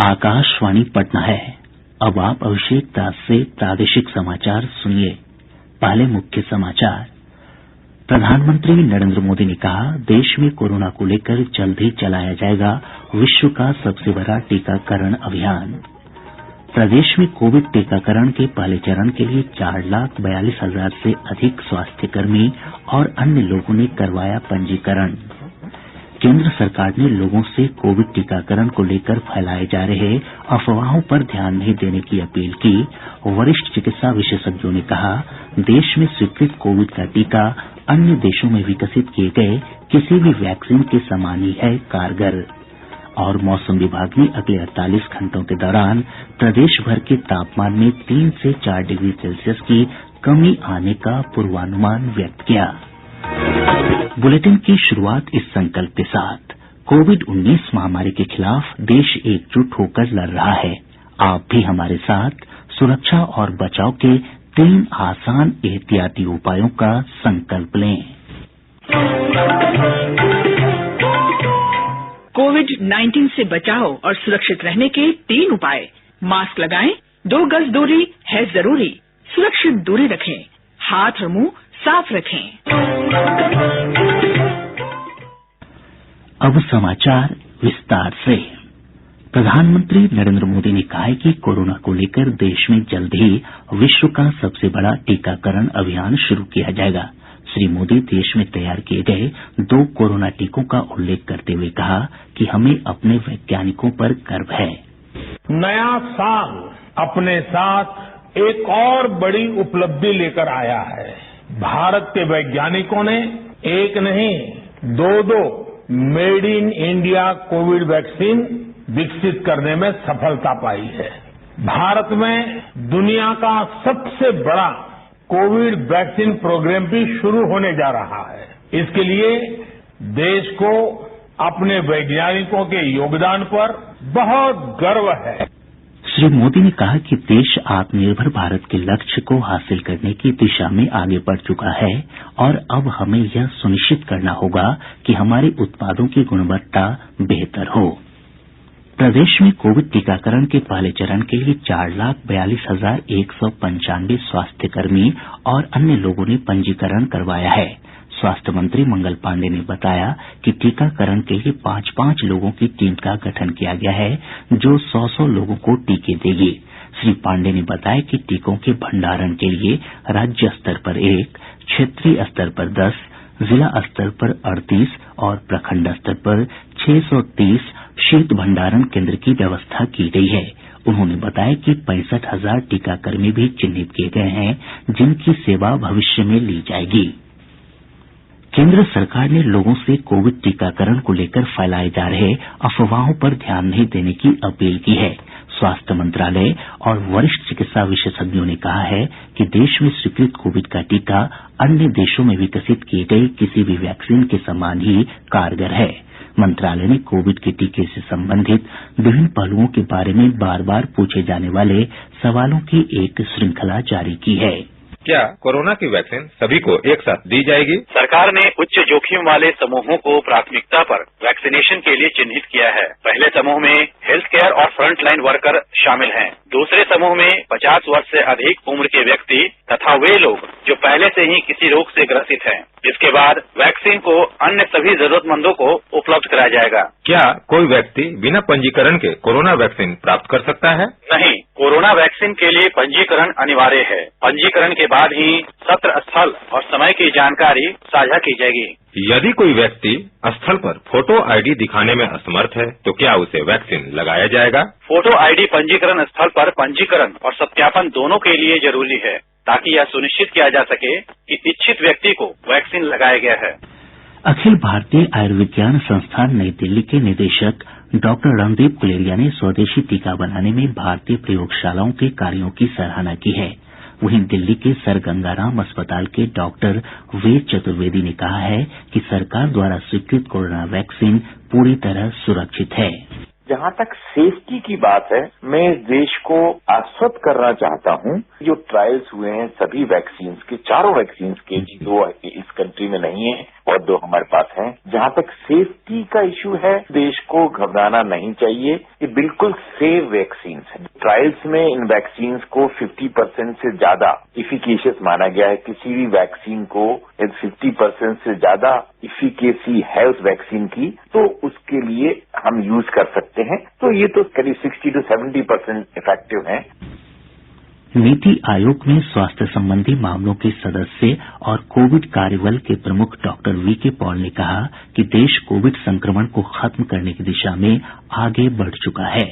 आकाशवाणी पटना है। अब आप अभिषेक दास से प्रादेशिक समाचार सुनिए। पहले मुख्य समाचार। प्रधानमंत्री नरेंद्र मोदी ने कहा, देश में कोरोना को लेकर जल्द ही चलाया जाएगा विश्व का सबसे बड़ा टीकाकरण अभियान। प्रदेश में कोविड टीकाकरण के पहले चरण के लिए 4,42,000 से अधिक स्वास्थ्यकर्मी और अन्य लोगों ने करवाया पंजीकरण। केंद्र सरकार ने लोगों से कोविड टीकाकरण को लेकर फैलाए जा रहे अफवाहों पर ध्यान नहीं देने की अपील की। वरिष्ठ चिकित्सा विशेषज्ञों ने कहा, देश में स्वीकृत कोविड का टीका अन्य देशों में विकसित किए गए किसी भी वैक्सीन के समान ही है कारगर। और मौसम विभाग ने अगले 48 घंटों के दौरान प्रदेश भर के तापमान में 3 से 4 डिग्री सेल्सियस की कमी आने का पूर्वानुमान व्यक्त किया। बुलेटिन की शुरुआत इस संकल्प के साथ, कोविड-19 महामारी के खिलाफ देश एकजुट होकर लड़ रहा है। आप भी हमारे साथ सुरक्षा और बचाव के 3 आसान एहतियाती उपायों का संकल्प लें। कोविड-19 से बचाव और सुरक्षित रहने के 3 उपाय। मास्क लगाएं, 2 गज दूरी है जरूरी, सुरक्षित दूरी रखें, हाथ और मुंह साफ रखें। अब समाचार विस्तार से। प्रधानमंत्री नरेंद्र मोदी ने कहा है कि कोरोना को लेकर देश में जल्द ही विश्व का सबसे बड़ा टीकाकरण अभियान शुरू किया जाएगा। श्री मोदी देश में तैयार किए गए 2 कोरोना टीकों का उल्लेख करते हुए कहा कि हमें अपने वैज्ञानिकों पर गर्व है। नया साल अपने साथ एक और बड़ी उपलब्धि लेकर आया है। भारत के वैज्ञानिकों ने एक नहीं 2 made in India Covid vaccine विकसित करने में सफलता पाई है। भारत में दुनिया का सबसे बड़ा कोविड वैक्सीन प्रोग्राम भी शुरू होने जा रहा है। इसके लिए देश को अपने वैज्ञानिकों के योगदान पर बहुत गर्व है। श्री मोदी ने कहा कि देश आत्मनिर्भर भारत के लक्ष्य को हासिल करने की दिशा में आगे बढ़ चुका है और अब हमें यह सुनिश्चित करना होगा कि हमारे उत्पादों की गुणवत्ता बेहतर हो। प्रदेश में कोविड टीकाकरण के पहले चरण के लिए 4,42,195 स्वास्थ्यकर्मी और अन्य लोगों ने पंजीकरण करवाया है। स्वास्थ्य मंत्री मंगल पांडेय ने बताया कि टीकाकरण के लिए 5-5 लोगों की टीम का गठन किया गया है, जो 100 लोगों को टीके देगी। श्री पांडेय ने बताया कि टीकों के भंडारण के लिए राज्य स्तर पर 1, क्षेत्रीय स्तर पर 10, जिला स्तर पर 38 और प्रखंड स्तर पर 630 शीत भंडारण केंद्र की व्यवस्था की गई है। उन्होंने बताया कि 65,000 टीकाकर्मी भी चिन्हित किए गए हैं, जिनकी सेवा भविष्य में ली जाएगी। केंद्र सरकार ने लोगों से कोविड टीकाकरण को लेकर फैलाए जा रहे अफवाहों पर ध्यान नहीं देने की अपील की है। स्वास्थ्य मंत्रालय और वरिष्ठ चिकित्सा विशेषज्ञों ने कहा है कि देश में स्वीकृत कोविड का टीका अन्य देशों में विकसित किए गए किसी भी वैक्सीन के समान ही कारगर है। मंत्रालय ने कोविड के टीके से संबंधित विभिन्न पहलुओं के बारे में बार-बार पूछे जाने वाले सवालों की एक श्रृंखला जारी की है। क्या कोरोना की वैक्सीन सभी को एक साथ दी जाएगी? सरकार ने उच्च जोखिम वाले समूहों को प्राथमिकता पर वैक्सीनेशन के लिए चिन्हित किया है। पहले समूह में हेल्थ केयर और फ्रंटलाइन वर्कर शामिल हैं। दूसरे समूह में 50 वर्ष से अधिक उम्र के व्यक्ति तथा वे लोग जो पहले से ही किसी रोग से ग्रसित हैं। इसके बाद वैक्सीन को अन्य सभी जरूरतमंदों को उपलब्ध कराया जाएगा। क्या कोई व्यक्ति बिना पंजीकरण के कोरोना वैक्सीन प्राप्त कर सकता है? नहीं, कोरोना वैक्सीन के लिए पंजीकरण अनिवार्य है। पंजीकरण के बाद ही सत्र स्थल और समय की जानकारी साझा की जाएगी। यदि कोई व्यक्ति स्थल पर फोटो आईडी दिखाने में असमर्थ है, तो क्या उसे वैक्सीन लगाया जाएगा? फोटो आईडी पंजीकरण स्थल पर पंजीकरण और सत्यापन दोनों के लिए जरूरी है, ताकि यह सुनिश्चित किया जा सके कि इच्छित व्यक्ति को वैक्सीन लगाया गया है। अखिल भारतीय आयुर्विज्ञान संस्थान नई दिल्ली के निदेशक डॉक्टर रणदीप गुलेरिया ने स्वदेशी टीका बनाने में भारतीय प्रयोगशालाओं के कार्यों की सराहना की है। वहीं दिल्ली के सर गंगाराम अस्पताल के डॉक्टर वेद चतुर्वेदी ने कहा है कि सरकार द्वारा स्वीकृत कोरोना वैक्सीन पूरी तरह सुरक्षित है। जहां तक सेफ्टी की बात है, मैं इस देश को आश्वस्त करना चाहता हूं, जो ट्रायल्स हुए हैं सभी वैक्सीन के, चारों वैक्सीन के, 2 इस कंट्री में नहीं है और 2 हमारे पास हैं, जहां तक सेफ्टी का इश्यू है, देश को घबराना नहीं चाहिए। ये बिल्कुल सेफ वैक्सीन है। ट्रायल्स में इन वैक्सीन को 50% से ज्यादा इफिकेशियस माना गया है। किसी भी वैक्सीन को 50% से ज्यादा इफिकेसी है उस वैक्सीन की, तो उसके लिए हम यूज कर सकते हैं। तो ये तो करीब 60 to 70% इफेक्टिव है। नीति आयोग में स्वास्थ्य संबंधी मामलों के सदस्य और कोविड कार्यबल के प्रमुख डॉक्टर वीके पॉल ने कहा कि देश कोविड संक्रमण को खत्म करने की दिशा में आगे बढ़ चुका है।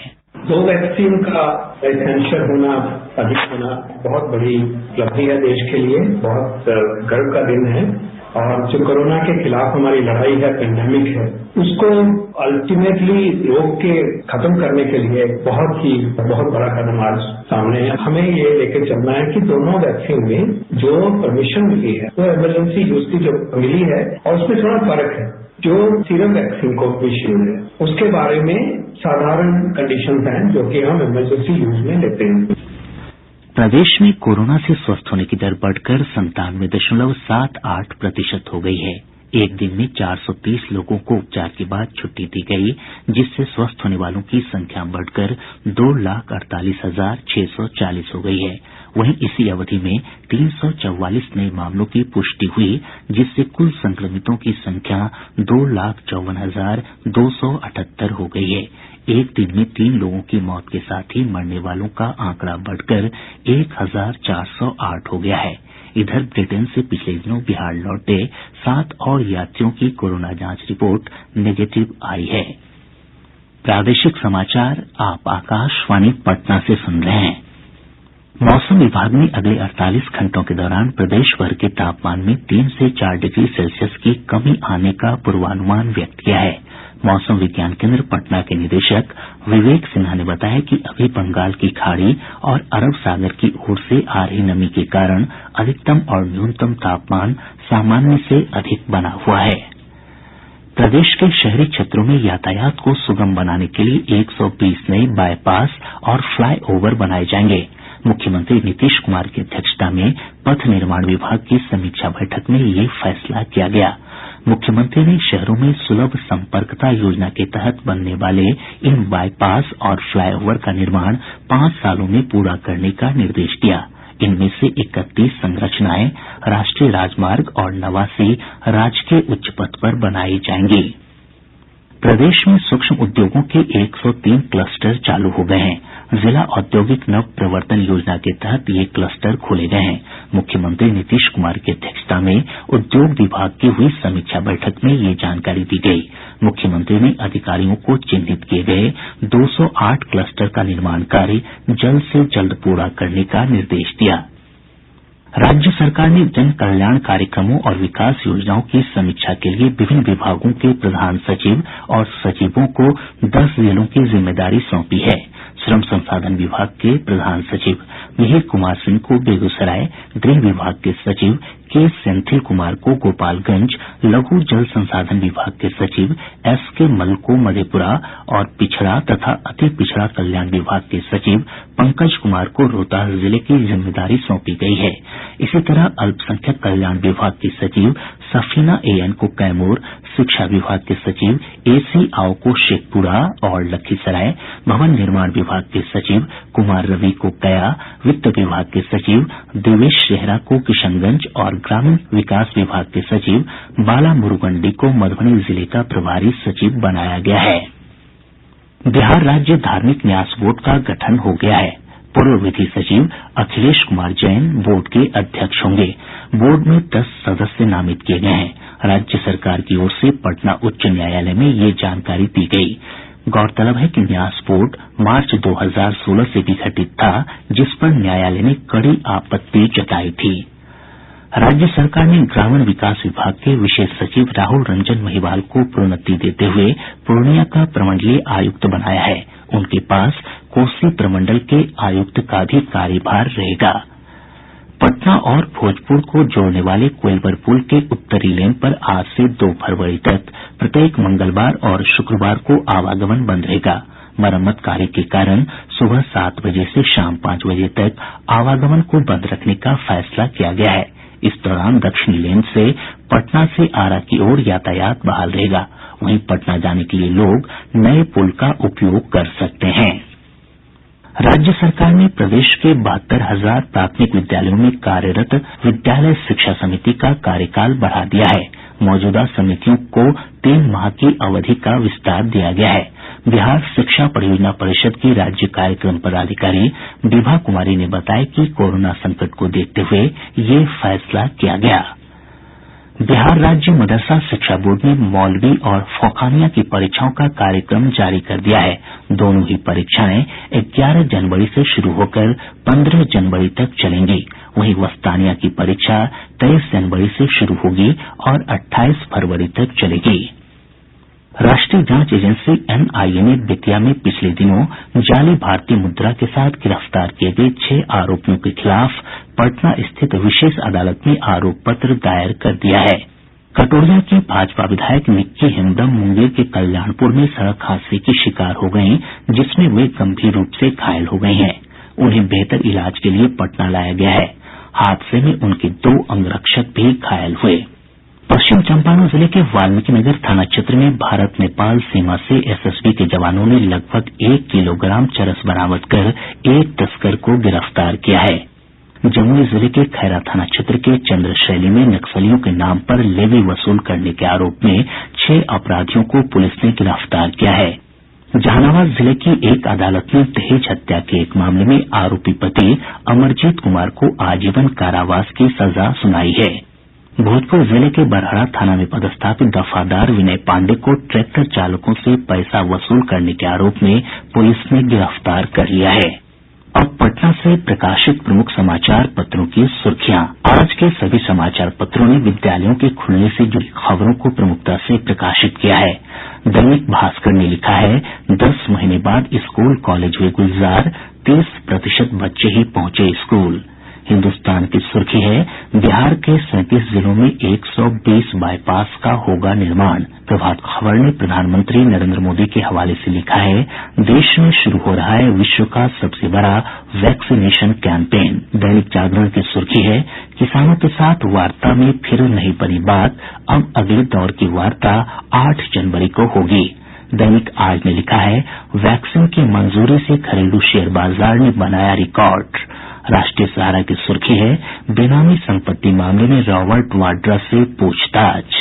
2 वैक्सीन का एसेंशियल होना, अधिक होना बहुत बड़ी उपलब्धि है देश के लिए, बहुत गर्व का दिन है। और जो कोरोना के खिलाफ हमारी लड़ाई है, पेंडेमिक है, उसको अल्टीमेटली रोक के खत्म करने के लिए बहुत बड़ा कदम आज सामने है। हमें ये लेकर चलना है कि दोनों वैक्सीन में जो परमिशन मिली है वो इमरजेंसी यूज की जो मिली है, और उसमें थोड़ा फर्क है। जो सीरम वैक्सीन को विशील्ड है उसके बारे में साधारण कंडीशन हैं जो कि हम इमरजेंसी यूज में लेते हैं। प्रदेश में कोरोना से स्वस्थ होने की दर बढ़कर 97.78% हो गई है। एक दिन में 430 लोगों को उपचार के बाद छुट्टी दी गई, जिससे स्वस्थ होने वालों की संख्या बढ़कर 2,48,640 हो गई है। वहीं इसी अवधि में 344 नये मामलों की पुष्टि हुई, जिससे कुल संक्रमितों की संख्या 2,54,278 हो गई है। एक दिन में 3 लोगों की मौत के साथ ही मरने वालों का आंकड़ा बढ़कर 1,408 हो गया है। इधर ब्रिटेन से पिछले दिनों बिहार लौटे 7 और यात्रियों की कोरोना जांच रिपोर्ट नेगेटिव आई है। प्रादेशिक समाचार आप आकाशवाणी पटना से सुन रहे हैं। मौसम विभाग ने अगले 48 घंटों के दौरान प्रदेश भर के तापमान में 3 से 4 डिग्री सेल्सियस की कमी आने का पूर्वानुमान व्यक्त किया है। मौसम विज्ञान केंद्र पटना के निदेशक विवेक सिन्हा ने बताया कि अभी बंगाल की खाड़ी और अरब सागर की ओर से आ रही नमी के कारण अधिकतम और न्यूनतम तापमान सामान्य से अधिक बना हुआ है। प्रदेश के शहरी क्षेत्रों में यातायात को सुगम बनाने के लिए 120 नये बाईपास और फ्लाई ओवर बनाए जाएंगे। मुख्यमंत्री नीतीश कुमार की अध्यक्षता में पथ निर्माण विभाग की समीक्षा बैठक में ये फैसला किया गया। मुख्यमंत्री ने शहरों में सुलभ संपर्कता योजना के तहत बनने वाले इन बाईपास और फ्लाईओवर का निर्माण 5 सालों में पूरा करने का निर्देश दिया। इनमें से 31 संरचनाएं राष्ट्रीय राजमार्ग और 89 राजकीय उच्च पथ पर बनाई जाएंगी। प्रदेश में सूक्ष्म उद्योगों के 103 क्लस्टर चालू हो गए हैं। जिला औद्योगिक नव प्रवर्तन योजना के तहत ये क्लस्टर खोले गए हैं। मुख्यमंत्री नीतीश कुमार की अध्यक्षता में उद्योग विभाग की हुई समीक्षा बैठक में ये जानकारी दी गई। मुख्यमंत्री ने अधिकारियों को चिन्हित किए गए 208 क्लस्टर का निर्माण कार्य जल्द से जल्द पूरा करने का निर्देश दिया। राज्य सरकार ने जन कल्याण कार्यक्रमों और विकास योजनाओं की समीक्षा के लिए विभिन्न विभागों के प्रधान सचिव और सचिवों को 10 जिलों की जिम्मेदारी सौंपी है। श्रम संसाधन विभाग के प्रधान सचिव मिहिर कुमार सिंह को बेगूसराय, गृह विभाग के सचिव के सेंथिल कुमार को गोपालगंज, लघु जल संसाधन विभाग के सचिव SK मल को मधेपुरा और पिछड़ा तथा अति पिछड़ा कल्याण विभाग के सचिव पंकज कुमार को रोहतास जिले की जिम्मेदारी सौंपी गई है। इसी तरह अल्पसंख्यक कल्याण विभाग की सचिव सफीना AN को कैमूर, शिक्षा विभाग के सचिव AC आओ को शेखपुरा और लखीसराय, भवन निर्माण विभाग के सचिव कुमार रवि को गया, वित्त विभाग के सचिव देवेश शेहरा को किशनगंज और ग्रामीण विकास विभाग के सचिव बाला मुरुगंडी को मधुबनी जिले का प्रभारी सचिव बनाया गया है। बिहार राज्य धार्मिक न्यास बोर्ड का गठन हो गया है। पूर्व विधि सचिव अखिलेश कुमार जैन बोर्ड के अध्यक्ष होंगे। बोर्ड में 10 सदस्य नामित किए गए हैं। राज्य सरकार की ओर से पटना उच्च न्यायालय में ये जानकारी दी गई। गौरतलब है कि न्यास बोर्ड मार्च 2016 से विघटित था, जिस पर न्यायालय ने कड़ी आपत्ति जताई थी। राज्य सरकार ने ग्रामीण विकास विभाग के विशेष सचिव राहुल रंजन महिवाल को प्रोन्नति देते हुए पूर्णिया का प्रमंडलीय आयुक्त बनाया है। उनके पास कोसी प्रमंडल के आयुक्त का भी कार्यभार रहेगा। पटना और भोजपुर को जोड़ने वाले कोइलवर पुल के उत्तरी लेन पर आज से 2 फरवरी तक प्रत्येक मंगलवार और शुक्रवार को आवागमन बंद रहेगा। मरम्मत कार्य के कारण सुबह 7 बजे से शाम 5 बजे तक आवागमन को बंद रखने का फैसला किया गया है। इस दौरान दक्षिणी लेन से पटना से आरा की ओर यातायात बहाल रहेगा। वहीं पटना जाने के लिए लोग नये पुल का उपयोग कर सकते हैं। राज्य सरकार ने प्रदेश के 72,000 प्राथमिक विद्यालयों में कार्यरत विद्यालय शिक्षा समिति का कार्यकाल बढ़ा दिया है। मौजूदा समितियों को 3 माह की अवधि का विस्तार दिया गया है। बिहार शिक्षा परियोजना परिषद की राज्य कार्यक्रम पदाधिकारी विभा कुमारी ने बताया कि कोरोना संकट को देखते हुए ये फैसला किया गया। बिहार राज्य मदरसा शिक्षा बोर्ड ने मौलवी और फौकानिया की परीक्षाओं का कार्यक्रम जारी कर दिया है। दोनों ही परीक्षाएं 11 जनवरी से शुरू होकर 15 जनवरी तक चलेंगी। वहीं वस्तानिया की परीक्षा 23 जनवरी से शुरू होगी और 28 फरवरी तक चलेगी। राष्ट्रीय जांच एजेंसी एनआईए ने बेतिया में पिछले दिनों जाली भारतीय मुद्रा के साथ गिरफ्तार किए गए 6 आरोपियों के खिलाफ पटना स्थित विशेष अदालत में आरोप पत्र दायर कर दिया है। कटोरिया की भाजपा विधायक निक्की हेम्ब्रम मुंगेर के कल्याणपुर में सड़क हादसे की शिकार हो गयीं, जिसमें वे गंभीर रूप से घायल हो गयी हैं। उन्हें बेहतर इलाज के लिए पटना लाया गया है। हादसे में उनके 2 अंगरक्षक भी घायल हुए। पश्चिम चंपारण जिले के वाल्मीकिनगर थाना क्षेत्र में भारत नेपाल सीमा से एसएसबी के जवानों ने लगभग 1 किलोग्राम चरस बरामद कर एक तस्कर को गिरफ्तार किया है। जमुई जिले के खैरा थाना क्षेत्र के चंद्रशैली में नक्सलियों के नाम पर लेवी वसूल करने के आरोप में 6 अपराधियों को पुलिस ने गिरफ्तार किया है। जहानाबाद जिले की एक अदालत ने दहेज हत्या के एक मामले में आरोपी पति अमरजीत कुमार को आजीवन कारावास की सजा सुनाई है। भोजपुर जिले के बरहड़ा थाना में पदस्थापित दफादार विनय पांडे को ट्रैक्टर चालकों से पैसा वसूल करने के आरोप में पुलिस ने गिरफ्तार कर लिया है। अब पटना से प्रकाशित प्रमुख समाचार पत्रों की सुर्खियां। आज के सभी समाचार पत्रों ने विद्यालयों के खुलने से जुड़ी खबरों को प्रमुखता से प्रकाशित किया है। दैनिक भास्कर ने लिखा है 10 महीने बाद स्कूल कॉलेज हुए गुलजार, 30% बच्चे ही पहुंचे स्कूल। हिन्दुस्तान की सुर्खी है बिहार के 37 जिलों में 120 बाईपास का होगा निर्माण। प्रभात खबर ने प्रधानमंत्री नरेंद्र मोदी के हवाले से लिखा है देश में शुरू हो रहा है विश्व का सबसे बड़ा वैक्सीनेशन कैंपेन। दैनिक जागरण की सुर्खी है किसानों के साथ वार्ता में फिर नहीं बनी बात, अब अगले दौर की वार्ता 8 जनवरी को होगी। दैनिक आज ने लिखा है वैक्सीन की मंजूरी से घरेलू शेयर बाजार ने बनाया रिकॉर्ड। राष्ट्रीय सहारा की सुर्खी है बेनामी संपत्ति मामले में रॉबर्ट वाड्रा से पूछताछ।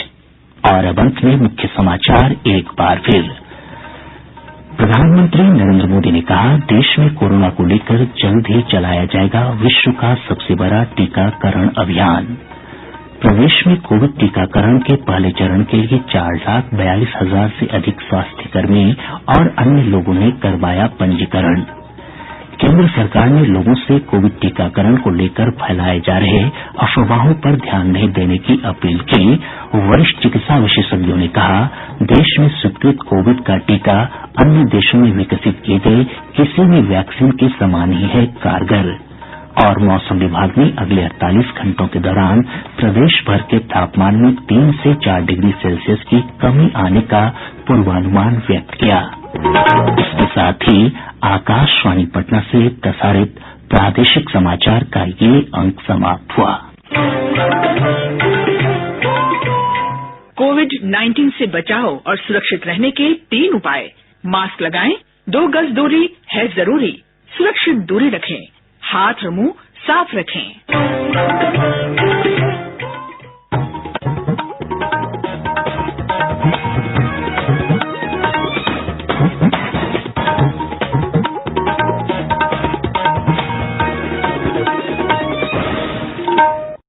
और अब अंत में मुख्य समाचार एक बार फिर। प्रधानमंत्री नरेंद्र मोदी ने कहा देश में कोरोना को लेकर जल्द ही चलाया जाएगा विश्व का सबसे बड़ा टीकाकरण अभियान। प्रदेश में कोविड टीकाकरण के पहले चरण के लिए 4,42,000 से अधिक स्वास्थ्यकर्मी और अन्य लोगों ने करवाया पंजीकरण। केंद्र सरकार ने लोगों से कोविड टीकाकरण को लेकर फैलाए जा रहे अफवाहों पर ध्यान नहीं देने की अपील की। वरिष्ठ चिकित्सा विशेषज्ञों ने कहा देश में स्वीकृत कोविड का टीका अन्य देशों में विकसित किए गए किसी भी वैक्सीन के समान ही है कारगर। और मौसम विभाग ने अगले 48 घंटों के दौरान प्रदेश भर के तापमान में 3 से 4 डिग्री सेल्सियस की कमी आने का पूर्वानुमान व्यक्त किया। इसके साथ ही आकाशवाणी पटना से प्रसारित प्रादेशिक समाचार का ये अंक समाप्त हुआ। कोविड-19 से बचाव और सुरक्षित रहने के 3 उपाय। मास्क लगाएं, 2 गज दूरी है जरूरी, सुरक्षित दूरी रखें, हाथ और मुंह साफ रखें।